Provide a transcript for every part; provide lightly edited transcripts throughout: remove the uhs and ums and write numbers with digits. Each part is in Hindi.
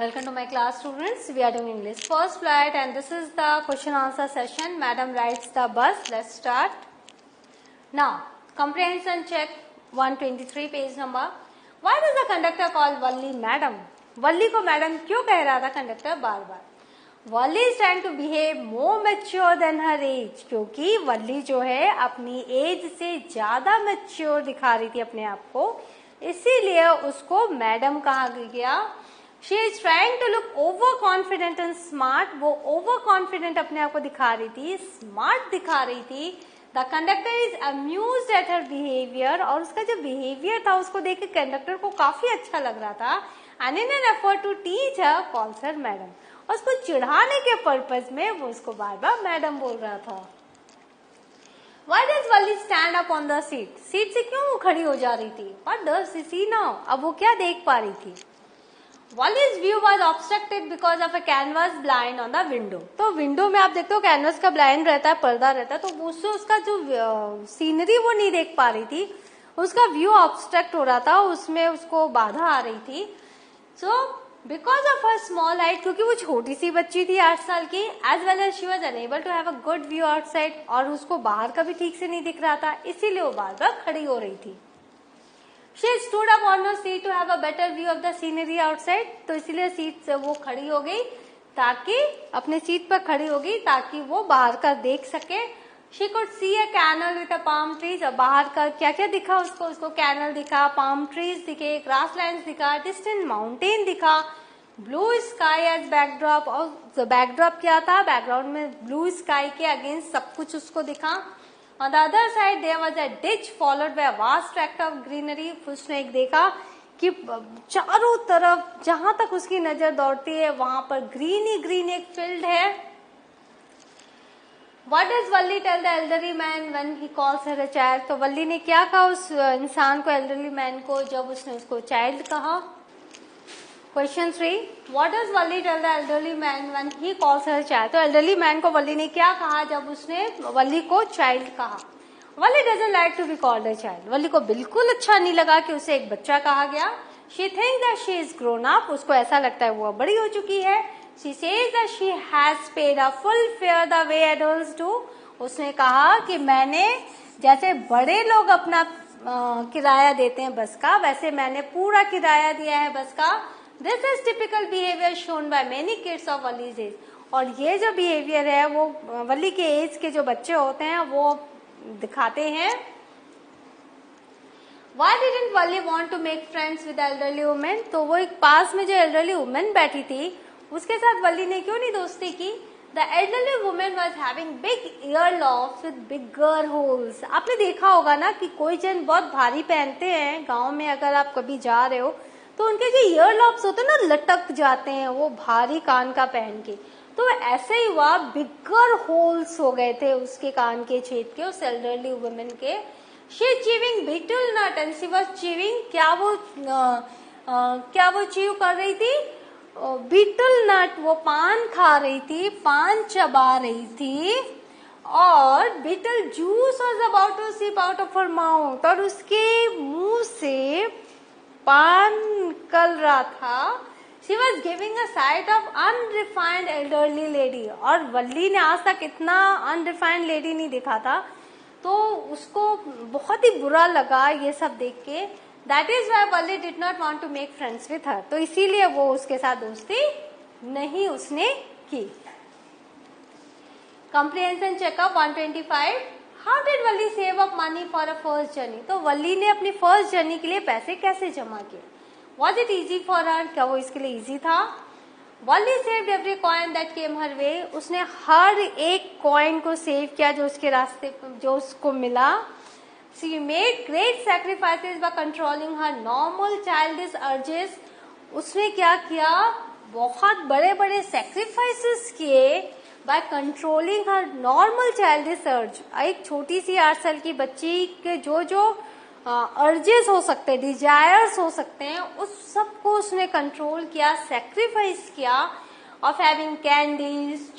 Welcome to my class, students. We are doing English first flight and this is the question answer session. Madam writes the bus. Let's start. Now, comprehension check 123 page number. Why does the conductor call Valli madam? Valli को मैडम क्यों कह रहा था conductor bar bar? Valli is trying to behave more mature than her age, क्योंकि वल्ली जो है अपनी एज से ज्यादा मैच्योर दिखा रही थी अपने आप को, इसीलिए उसको मैडम कहा गया. She is trying to look overconfident and smart. वो overconfident अपने आप को दिखा रही थी, smart दिखा रही थी. The conductor is amused at her behavior. और उसका जो behavior था उसको देख के कंडक्टर को काफी अच्छा लग रहा था. And in an effort to teach her, calls her madam. और उसको चिढ़ाने के पर्पज में वो उसको बार बार मैडम बोल रहा था. Why does Valli stand up on the seat? Seat से क्यों वो खड़ी हो जा रही थी? What does she see now? अब वो क्या देख पा रही थी? Valli's view was obstructed because of a canvas blind on the window. तो विंडो में आप देखते हो कैनवस का ब्लाइंड रहता है, पर्दा रहता है, तो उससे उसका जो सीनरी वो नहीं देख पा रही थी, उसका व्यू ऑब्स्ट्रक्ट हो रहा था, उसमें उसको बाधा आ रही थी. So because of her small height, क्योंकि वो छोटी सी बच्ची थी 8 साल की, as well as she was unable to have a good view outside, और उसको बाहर का भी ठीक से नहीं दिख रहा था, इसीलिए वो बार बार खड़ी हो रही थी. She stood up on her seat to have a better view of the scenery outside. तो इसीलिए सीट से वो खड़ी हो गई, ताकि अपने सीट पर खड़ी हो गई ताकि वो बाहर का देख सके. She could see a canal with a palm trees. और बाहर का क्या क्या दिखा उसको कैनल दिखा, palm trees दिखे, grasslands दिखा, distant mountain दिखा, blue sky as backdrop. और backdrop क्या था, बैकग्राउंड में blue sky के अगेंस्ट सब कुछ उसको दिखा. On the other side there was a ditch followed by a vast tract of greenery. उसने एक देखा कि चारों तरफ जहां तक उसकी नजर दौड़ती है वहां पर ग्रीन ही ग्रीन एक फील्ड है. What does Valli tell the elderly man when he calls her a child? तो वल्ली ने क्या कहा उस इंसान को, एल्डरली मैन को, जब उसने उसको चाइल्ड कहा. Question 3. What does Valli tell the elderly man when he calls her child? तो elderly man को वल्ली ने क्या कहा जब उसने वल्ली को child कहा? Valli doesn't like to be called a child. वल्ली को बिल्कुल अच्छा नहीं लगा कि उसे एक बच्चा कहा गया. She thinks that she is grown up. उसको ऐसा लगता है वो बड़ी हो चुकी है. She says that she has paid a full fare the way adults do. उसने कहा कि मैंने जैसे बड़े लोग अपना किराया देते हैं बस का, वैसे मैंने पूरा किराया दिया है बस का. This is typical behavior shown by many kids of Valli's age. और ये जो behavior है वो वल्ली के एज के जो बच्चे होते हैं वो दिखाते हैं. Why didn't Valli want to make friends with elderly women? तो वो एक पास में जो elderly woman बैठी थी उसके साथ वल्ली ने क्यों नहीं दोस्ती की? The elderly woman was having big earlobes with bigger holes. आपने देखा होगा ना कि कोई जन बहुत भारी पहनते हैं गाँव में, अगर आप कभी जा रहे हो तो उनके जो ईयर लॉब्स होते हैं ना लटक जाते हैं वो भारी कान का पहन के. तो ऐसे ही हुआ, बिगर होल्स हो गए थे उसके कान के छेद के, उस एल्डरली वुमेन के. She chewing betel nut and she was chewing, क्या वो चीव कर रही थी? बीटल नट, वो पान खा रही थी, पान चबा रही थी. और betel juice was about to seep out of her mouth, और उसके मुंह से पान निकल रहा था. She was giving a sight of unrefined elderly lady. और वल्ली ने आज तक इतना unrefined lady नहीं देखा था, तो उसको बहुत ही बुरा लगा ये सब देख के. That is why Valli did not want to make friends with her. तो इसीलिए वो उसके साथ दोस्ती नहीं उसने की. Comprehension checkup 125. How did Valli save up money for a first journey? तो वल्ली ने अपनी फर्स्ट जर्नी के लिए पैसे कैसे जमा किए? Was it easy for her? क्या वो इसके लिए इजी था? Valli saved every coin that came her way. उसने हर एक कॉइन को सेव किया जो उसके रास्ते जो उसको मिला. She made great sacrifices by controlling her normal childish urges. उसने क्या किया? बहुत बड़े बड़े sacrifices किए by controlling her normal childish urge. एक छोटी सी 8 साल की बच्ची के जो अर्जेस हो सकते हैं, डिजायर्स हो सकते हैं, उस सबको उसने कंट्रोल किया, सेक्रीफाइस किया. Of having candies,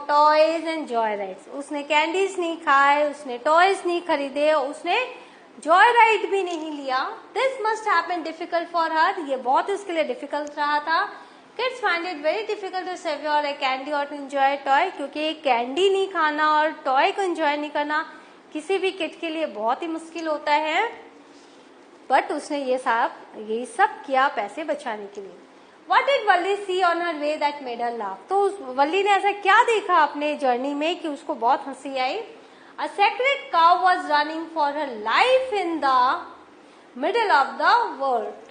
toys and Joy rides. उसने कैंडीज नहीं खाए, उसने टॉयज नहीं खरीदे, उसने जॉय राइड भी नहीं लिया. This must have been difficult for her. ये बहुत उसके लिए डिफिकल्ट रहा था. Kids find it very difficult to savor a candy or to enjoy a toy, क्योंकि कैंडी नहीं खाना और टॉय को एंजॉय नहीं करना किसी भी किड के लिए बहुत ही मुश्किल होता है, बट उसने ये सब किया पैसे बचाने के लिए. What did Valli see on her way that made her laugh? तो वल्ली ने ऐसा क्या देखा अपने जर्नी में कि उसको बहुत हंसी आई? A sacred cow was running for her life in the middle of the world.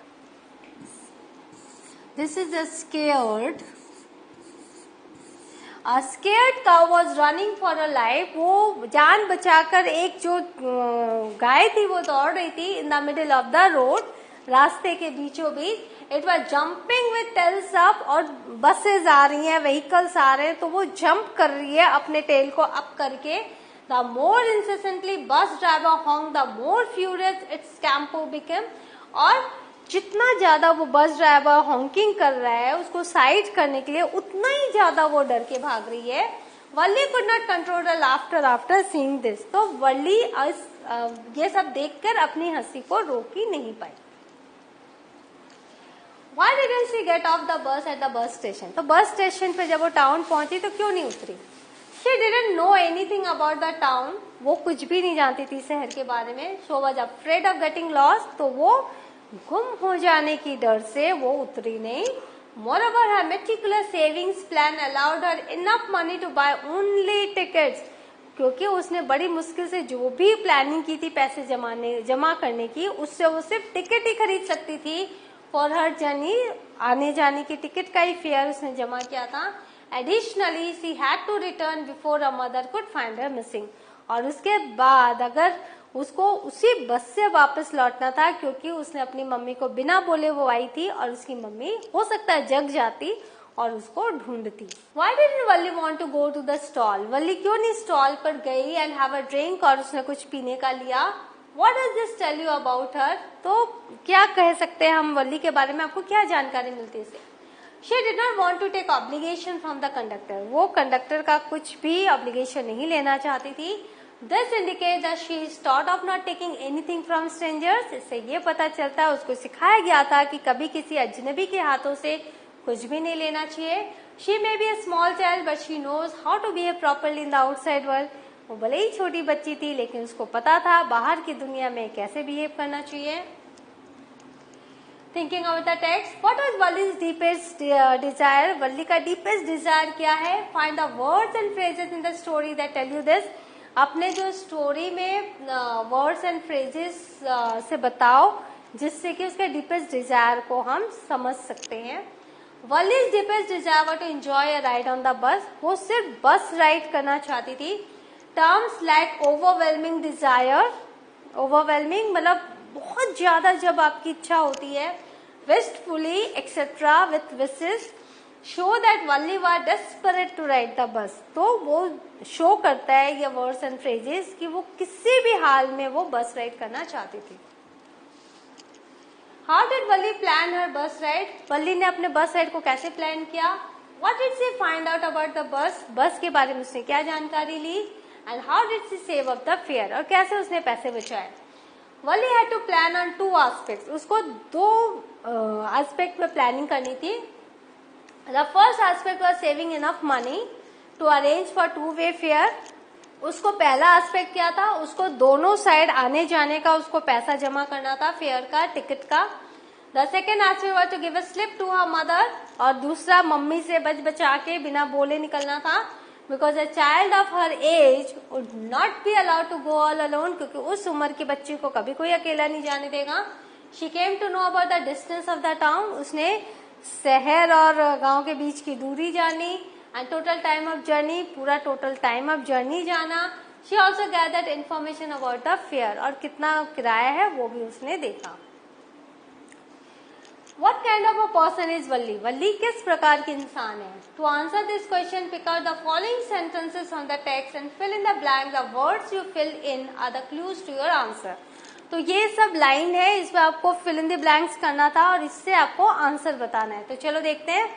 This is a scared cow was running for her life. वो जान बचाकर एक जो गाय थी वो दौड़ रही थी in the middle of the road, रास्ते के बीचों बीच. It was jumping with tails up, और बसेस आ रही हैं, व्हीकल्स आ रहे हैं, तो वो जंप कर रही है अपने टेल को अप करके. The more incessantly bus driver honked, the more furious its tempo became. और जितना ज्यादा वो बस ड्राइवर हॉन्किंग कर रहा है उसको साइड करने के लिए, उतना ही ज्यादा वो डर के भाग रही है. वल्ली could not control her laughter after seeing this. तो वल्ली ये सब देखकर अपनी हंसी को रोक ही नहीं पाई. Why didn't she get off the bus at the bus station? तो बस स्टेशन पे जब वो टाउन पहुंची तो क्यों नहीं उतरी? She didn't know anything about the town. वो कुछ भी नहीं जानती थी शहर के बारे में. She was afraid of getting lost. तो वो गुम हो जाने की डर से वो उतरी नहीं. Moreover, her meticulous savings plan allowed her enough money to buy only tickets. क्योंकि उसने बड़ी मुश्किल से जो भी प्लानिंग की थी पैसे जमा करने की, उससे वो सिर्फ टिकट ही खरीद सकती थी. फॉर हर जर्नी, आने जाने की टिकट का ही फेयर उसने जमा किया था. Additionally she had to return before a mother could find her missing. और उसके बाद अगर उसको उसी बस से वापस लौटना था, क्योंकि उसने अपनी मम्मी को बिना बोले वो आई थी और उसकी मम्मी हो सकता है जग जाती और उसको ढूंढती. Why didn't Valli want to go to the stall? वल्ली क्यों नहीं स्टॉल पर गई एंड हैव अ ड्रिंक और उसने कुछ पीने का लिया? What does this tell you about her? तो क्या कह सकते हैं हम वल्ली के बारे में, आपको क्या जानकारी मिलती है इससे? She did not want to take obligation from the conductor. वो कंडक्टर का कुछ भी obligation नहीं लेना चाहती थी. This indicates that she is taught of not taking anything from strangers. इससे ये पता चलता है उसको सिखाया गया था कि कभी किसी अजनबी के हाथों से कुछ भी नहीं लेना चाहिए. She may be a small child, but she knows how to behave properly in the outside world. वो भले ही छोटी बच्ची थी लेकिन उसको पता था बाहर की दुनिया में कैसे बिहेव करना चाहिए. Thinking about the text, what was Valli's deepest desire? वल्ली का deepest desire क्या है? Find the words and phrases in the story that tell you this. अपने जो स्टोरी में वर्ड्स एंड फ्रेजेस से बताओ जिससे कि उसके deepest desire को हम समझ सकते हैं. Valli's deepest desire was to enjoy a ride on the bus. वो सिर्फ बस राइड करना चाहती थी. Terms like overwhelming desire, overwhelming मतलब बहुत ज्यादा जब आपकी इच्छा होती है, wistfully etc. with wishes show that Valli was desperate to ride the bus. तो वो शो करता है ये वर्ड्स एंड फ्रेजेस कि वो किसी भी हाल में वो बस राइड करना चाहती थी. How did Valli plan her bus ride? वल्ली ने अपने बस राइड को कैसे प्लान किया? What did she find out about the bus? बस के बारे में उसने क्या जानकारी ली? And how did she save up the fare? और कैसे उसने पैसे बचाए? Valli had to plan on two aspects. उसको दो aspect में प्लानिंग करनी थी. The first aspect was saving enough money to arrange for two-way fare. उसको पहला aspect क्या था? उसको दोनों साइड आने जाने का उसको पैसा जमा करना था, फेयर का, टिकट का. The second aspect was to give a slip to her mother. और दूसरा मम्मी से बचा के बिना बोले निकलना था. Because a child of her age would not be allowed to go all alone. क्योंकि उस उम्र के बच्चे को कभी कोई अकेला नहीं जाने देगा. She came to know about the distance of the town. उसने शहर और गांव के बीच की दूरी जानी. And total time of journey, पूरा total time of journey जाना. She also gathered information about the fare. और कितना किराया है वो भी उसने देखा. What kind of a person is Valli? वल्ली किस प्रकार की इंसान है? To answer this question, pick out the following sentences from the text and fill in the blank. The words you fill in are the clues to your answer. तो ये सब लाइन है, इसमें आपको fill in the blanks करना था और इससे आपको आंसर बताना है. तो चलो देखते हैं.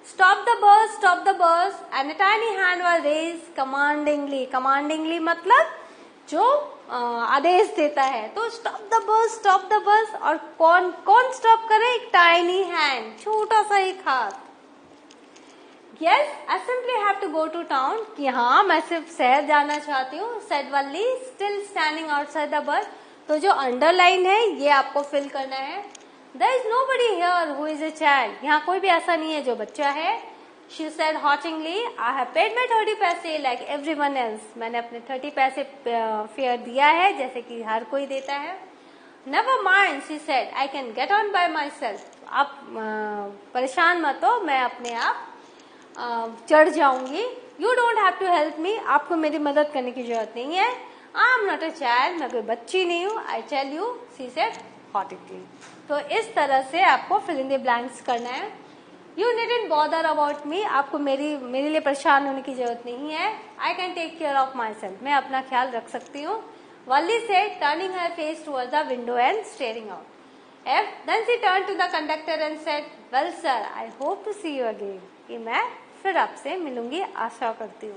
Stop the bus, and a tiny hand was raised commandingly. Commandingly मतलब जो आदेश देता है. तो stop the bus और कौन स्टॉप करे? एक टाइनी हैंड, छोटा सा एक हाथ. Yes, I simply have to go to town. कि हाँ मैं सिर्फ शहर जाना चाहती हूँ. Said Valli, still standing outside the bus. तो जो अंडरलाइन है ये आपको फिल करना है. There is nobody here who is a child. यहाँ कोई भी ऐसा नहीं है जो बच्चा है. She said haughtily, I have paid my 30 पैसे like everyone else. मैंने अपने 30 पैसे फेयर दिया है जैसे कि हर कोई देता है. Never mind, she said, I can get on by myself. आप परेशान मत हो, मैं अपने आप चढ़ जाऊंगी. You don't have to help me. आपको मेरी मदद करने की जरूरत नहीं है. I'm not a child. मैं कोई बच्ची नहीं हूँ. I tell you, she said haughtily. तो इस तरह से आपको fill in the blanks करना है. You needn't bother about me. आपको मेरे लिए परेशान होने की जरूरत नहीं है. I can take care of myself. मैं अपना ख्याल रख सकती हूँ. Valli said, turning her face towards the window and staring out. Then she turned to the conductor and said, well sir, I hope to see you again. कि मैं फिर आपसे मिलूंगी, आशा करती हूँ.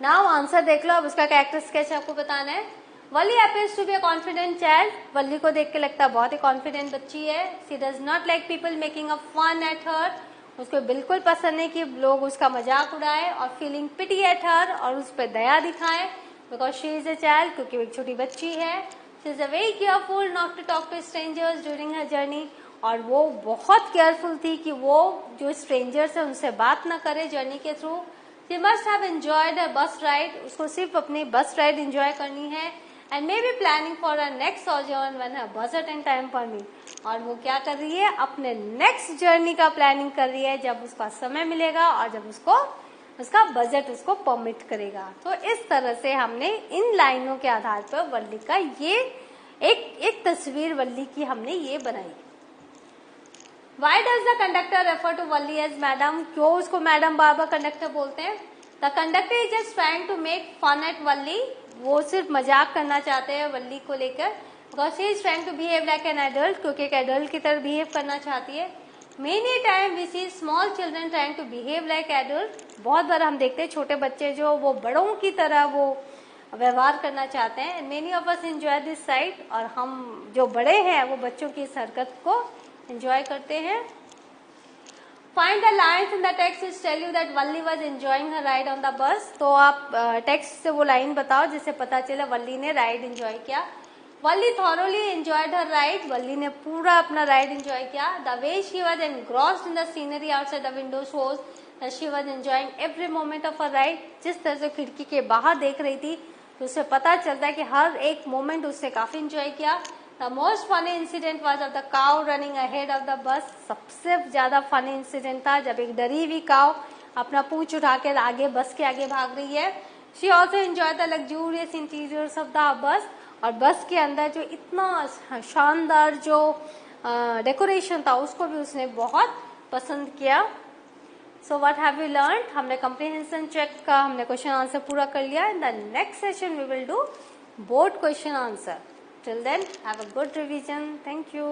नाउ आंसर देख लो. अब उसका कैरेक्टर स्केच आपको बताना है. Valli appears to be a confident child. वल्ली को देख के लगता है बहुत ही कॉन्फिडेंट बच्ची है. She does not like people making a fun at her. उसको बिल्कुल पसंद नहीं कि लोग उसका मजाक उड़ाए. और feeling pity at her, और उस पर दया दिखाएं. Because she is a child, क्योंकि वो एक छोटी बच्ची है. She is very careful not to talk to strangers during her journey. और वो बहुत केयरफुल थी कि वो जो स्ट्रेंजर्स है उनसे बात ना करे जर्नी के through. She must have enjoyed her bus ride. उसको सिर्फ अपनी बस राइड एंजॉय करनी है. And maybe planning for her next sojourn when her budget and time permit. और वो क्या कर रही है, अपने नेक्स्ट जर्नी का प्लानिंग कर रही है जब उसका समय मिलेगा और जब उसका बजट उसको परमिट करेगा. तो इस तरह से हमने इन लाइनों के आधार पर वल्ली का ये एक तस्वीर वल्ली की हमने ये बनाई. Why does the conductor refer to Valli as madam? क्यों उसको मैडम बार बार कंडक्टर बोलते हैं? The conductor is just trying to make fun at Valli. वो सिर्फ मजाक करना चाहते हैं वल्ली को लेकर. Because she is trying to behave like an adult, क्योंकि एक एडल्ट की तरह बिहेव करना चाहती है. Many times we see small children trying to behave like adult. बहुत बार हम देखते हैं छोटे बच्चे जो वो बड़ों की तरह वो व्यवहार करना चाहते हैं. And many of us enjoy this side. और हम जो बड़े हैं वो बच्चों की इस हरकत को एंजॉय करते हैं. Find the lines in the text which tell you that Valli was enjoying her ride on the bus. तो आप टेक्स्ट से वो लाइन बताओ जिससे पता चले वल्ली ने राइड एंजॉय किया. Valli thoroughly enjoyed her ride. वल्ली ने पूरा अपना राइड एंजॉय किया. The way she was engrossed in the scenery outside the window shows that she was enjoying every moment of her ride. जिस तरह से खिड़की के बाहर देख रही थी तो उससे पता चलता है कि हर एक मोमेंट उसने काफी एंजॉय किया. The most funny incident was of the cow running ahead of the bus. सबसे ज्यादा फनी इंसिडेंट था जब एक डरी हुई काव अपना पूंछ उठा कर आगे बस के आगे भाग रही है. She also enjoyed the luxurious interiors of the bus. और बस के अंदर जो इतना शानदार जो डेकोरेशन था उसको भी उसने बहुत पसंद किया. So what have we learned? हमने comprehension check का हमने क्वेश्चन आंसर पूरा कर लिया. In the next session we will do board question answer. Till then, have a good revision. Thank you.